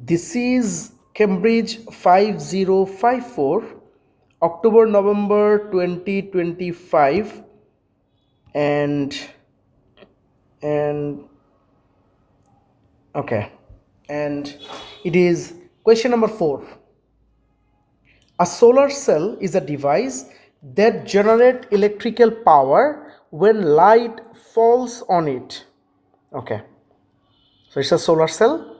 This is Cambridge 5054, October November 2025, and and okay, and it is question number 4. A solar cell is a device that generates electrical power when light falls on it. Okay, so it's a solar cell.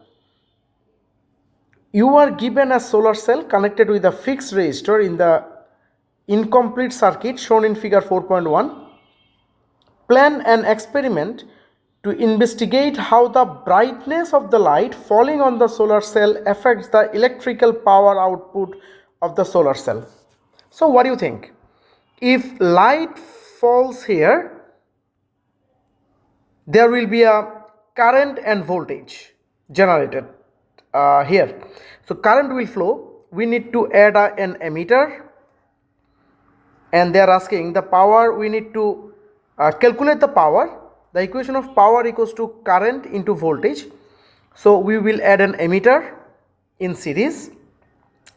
You are given a solar cell connected with a fixed resistor in the incomplete circuit shown in figure 4.1. Plan an experiment to investigate how the brightness of the light falling on the solar cell affects the electrical power output of the solar cell. So what do you think? If light falls here, there will be a current and voltage generated here. So current will flow. We need to add an emitter, and they are asking the power. We need to calculate the power. The equation of power equals to current into voltage. So we will add an emitter in series.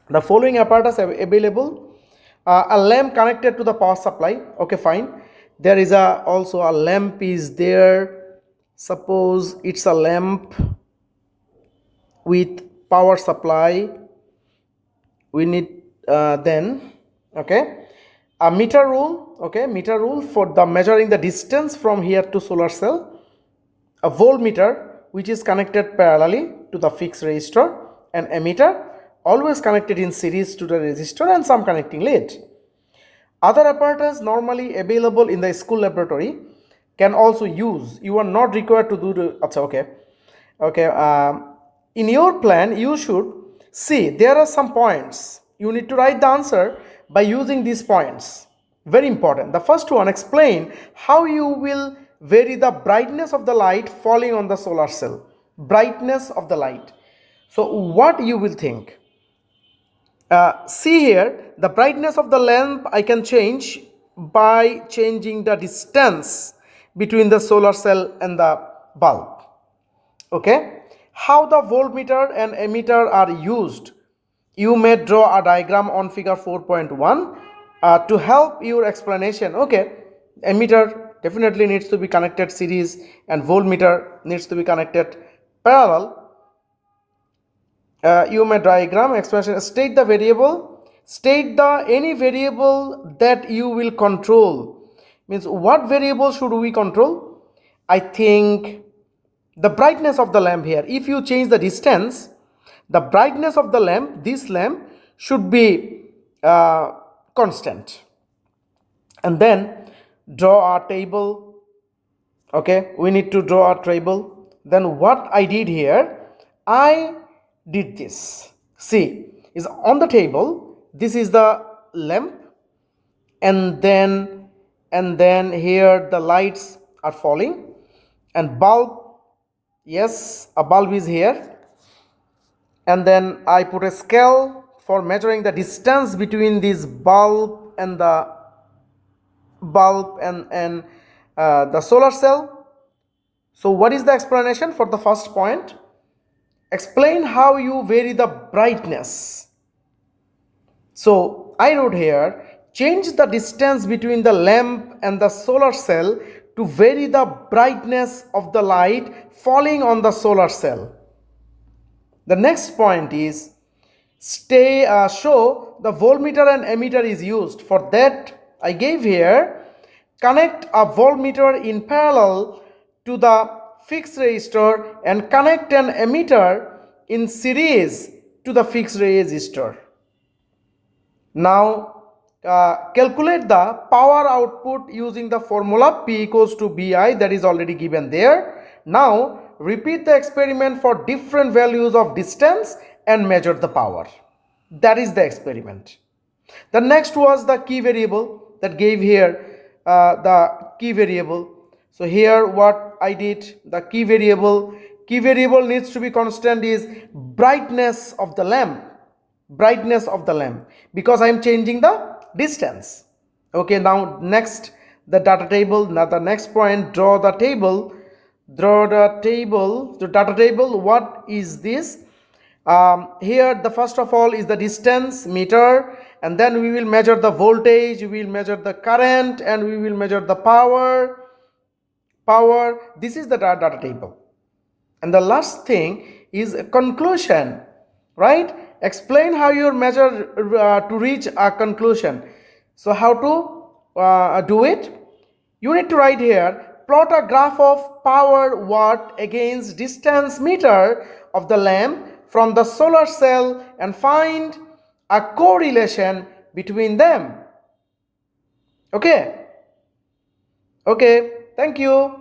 The following apparatus are available. A lamp connected to the power supply. Okay, fine. There is also a lamp is there. Suppose it's a lamp with power supply. We need then, okay, a meter rule. Okay, meter rule for the measuring the distance from here to solar cell. A voltmeter which is connected parallelly to the fixed resistor. An emitter always connected in series to the resistor, and some connecting lead. Other apparatus normally available in the school laboratory can also use. You are not required to do the in your plan you should see there are some points. You need to write the answer by using these points. Very important. The first one, explain how you will vary the brightness of the light falling on the solar cell. Brightness of the light. So what you will think? See here, the brightness of the lamp I can change by changing the distance between the solar cell and the bulb. Okay, how the voltmeter and emitter are used. You may draw a diagram on figure 4.1 to help your explanation. Okay, emitter definitely needs to be connected series and voltmeter needs to be connected parallel. You may diagram expression. State the variable. State the any variable that you will control. Means what variable should we control? I think the brightness of the lamp here. If you change the distance, the brightness of the lamp, this lamp should be constant. And then draw a table. Okay, we need to draw a table. Then what I did here, I did this. See, is on the table. This is the lamp, and then here the lights are falling, and bulb. Yes, a bulb is here, and then I put a scale for measuring the distance between this bulb and the solar cell. So what is the explanation for the first point? Explain how you vary the brightness. So I wrote here, change the distance between the lamp and the solar cell to vary the brightness of the light falling on the solar cell. The next point is show the voltmeter and emitter is used. For that I gave here, connect a voltmeter in parallel to the fixed resistor and connect an emitter in series to the fixed resistor. Now calculate the power output using the formula P equals to BI, that is already given there. Now repeat the experiment for different values of distance and measure the power. That is the experiment. The next was the key variable that gave here the key variable. So here what I did, the key variable needs to be constant is brightness of the lamp. Brightness of the lamp, because I am changing the distance. Okay, now next the data table. Now the next point, draw the table. The data table, what is this? Here the first of all is the distance meter, and then we will measure the voltage, we will measure the current, and we will measure the power. This is the data table. And the last thing is a conclusion, right? Explain how you measure to reach a conclusion. So how to do it? You need to write here, plot a graph of power watt against distance meter of the lamp from the solar cell and find a correlation between them. Okay, thank you.